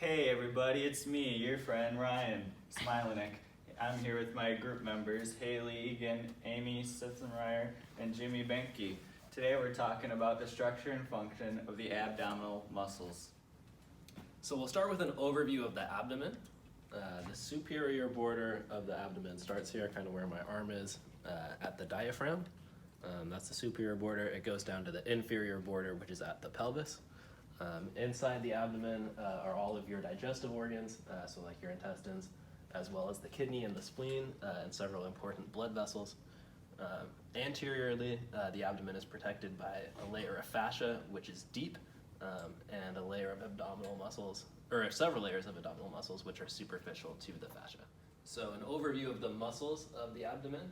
Hey everybody, it's me, your friend Ryan Smilenick. I'm here with my group members, Haley Egan, Amy Sitzenreier, and Jimmy Benke. Today we're talking about the structure and function of the abdominal muscles. So we'll start with an overview of the abdomen. The superior border of the abdomen starts here, kind of where my arm is, at the diaphragm. That's the superior border. It goes down to the inferior border, which is at the pelvis. Inside the abdomen are all of your digestive organs, so like your intestines, as well as the kidney and the spleen, and several important blood vessels. Anteriorly, the abdomen is protected by a layer of fascia, which is deep, and a layer of abdominal muscles, or several layers of abdominal muscles, which are superficial to the fascia. So an overview of the muscles of the abdomen.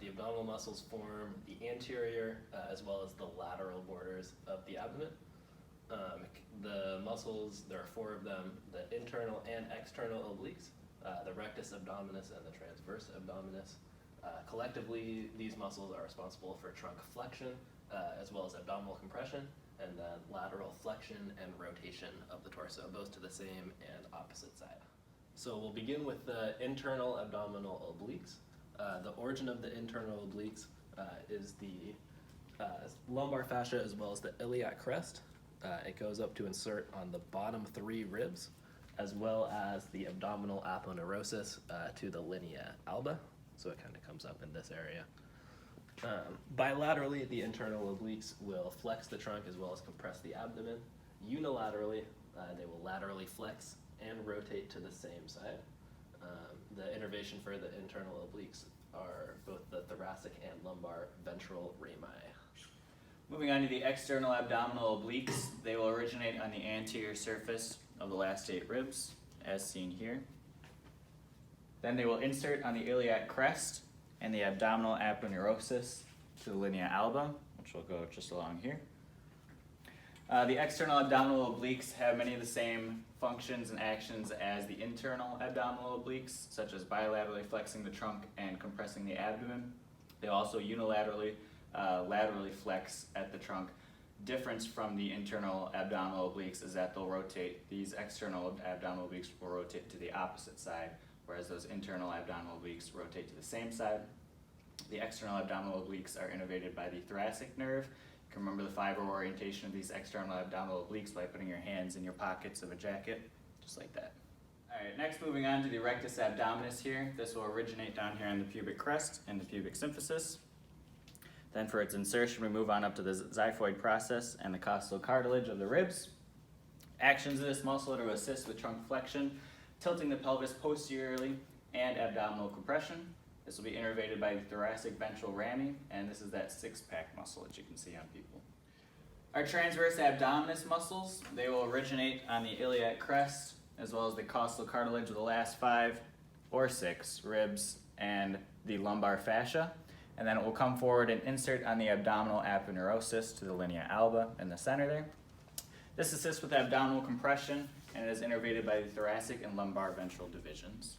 The abdominal muscles form the anterior as well as the lateral borders of the abdomen. The muscles, there are four of them, the internal and external obliques, the rectus abdominis and the transverse abdominis. Collectively, these muscles are responsible for trunk flexion as well as abdominal compression, and then lateral flexion and rotation of the torso, both to the same and opposite side. So we'll begin with the internal abdominal obliques. The origin of the internal obliques is the lumbar fascia as well as the iliac crest. It goes up to insert on the bottom three ribs, as well as the abdominal aponeurosis to the linea alba. So it kind of comes up in this area. Bilaterally, the internal obliques will flex the trunk as well as compress the abdomen. Unilaterally, they will laterally flex and rotate to the same side. The innervation for the internal obliques are both the thoracic and lumbar ventral rami. Moving on to the external abdominal obliques, they will originate on the anterior surface of the last 8 ribs, as seen here. Then they will insert on the iliac crest and the abdominal aponeurosis to the linea alba, which will go just along here. The external abdominal obliques have many of the same functions and actions as the internal abdominal obliques, such as bilaterally flexing the trunk and compressing the abdomen. They also unilaterally laterally flex at the trunk. Difference from the internal abdominal obliques is that they'll rotate. These external abdominal obliques will rotate to the opposite side, whereas those internal abdominal obliques rotate to the same side. The external abdominal obliques are innervated by the thoracic nerve. You can remember the fiber orientation of these external abdominal obliques by putting your hands in your pockets of a jacket, just like that. All right, next moving on to the rectus abdominis here. This will originate down here on the pubic crest and the pubic symphysis. Then for its insertion, we move on up to the xiphoid process and the costal cartilage of the ribs. Actions of this muscle are to assist with trunk flexion, tilting the pelvis posteriorly, and abdominal compression. This will be innervated by the thoracic ventral rami, and this is that six-pack muscle that you can see on people. Our transverse abdominis muscles, they will originate on the iliac crest, as well as the costal cartilage of the last 5 or 6 ribs and the lumbar fascia. And then it will come forward and insert on the abdominal aponeurosis to the linea alba in the center there. This assists with abdominal compression and is innervated by the thoracic and lumbar ventral divisions.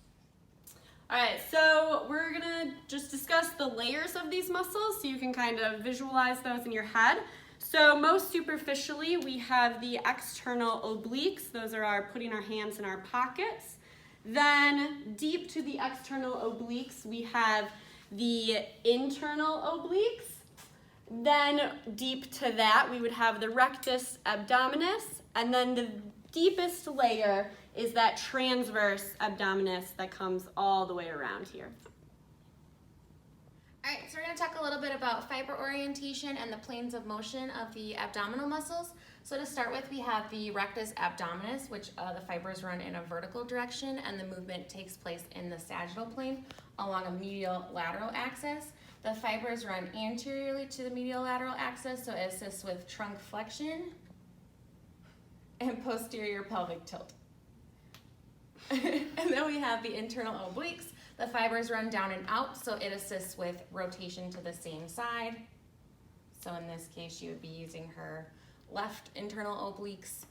All right, so we're gonna just discuss the layers of these muscles so you can kind of visualize those in your head. So most superficially, we have the external obliques. Those are our putting our hands in our pockets. Then deep to the external obliques, we have the internal obliques. Then deep to that, we would have the rectus abdominis, and then the deepest layer is that transverse abdominis that comes all the way around here. All right, so we're going to talk a little bit about fiber orientation and the planes of motion of the abdominal muscles. So to start with, we have the rectus abdominis, which the fibers run in a vertical direction, and the movement takes place in the sagittal plane along a medial lateral axis. The fibers run anteriorly to the medial lateral axis, so it assists with trunk flexion and posterior pelvic tilt. And then we have the internal obliques. The fibers run down and out, so it assists with rotation to the same side. So in this case, she would be using her left internal obliques.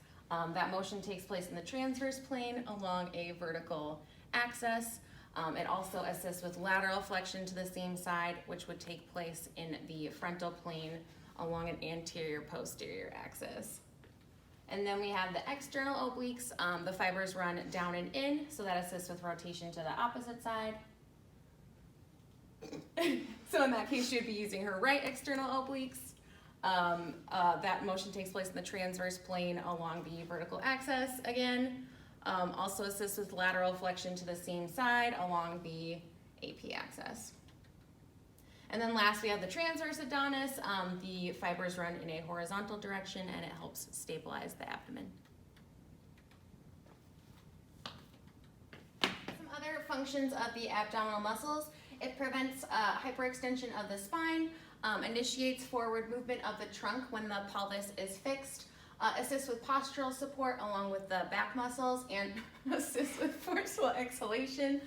That motion takes place in the transverse plane along a vertical axis. It also assists with lateral flexion to the same side, which would take place in the frontal plane along an anterior-posterior axis. And then we have the external obliques. The fibers run down and in, so that assists with rotation to the opposite side. So in that case, she would be using her right external obliques. That motion takes place in the transverse plane along the vertical axis again. Also assists with lateral flexion to the same side along the AP axis. And then last we have the transverse abdominis. The fibers run in a horizontal direction and it helps stabilize the abdomen. Some other functions of the abdominal muscles. It prevents hyperextension of the spine, initiates forward movement of the trunk when the pelvis is fixed, assists with postural support along with the back muscles, and assists with forceful exhalation,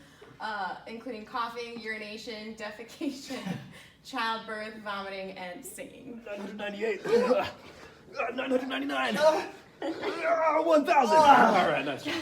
including coughing, urination, defecation, childbirth, vomiting, and singing. 998. 999. 1,000. All right, nice job.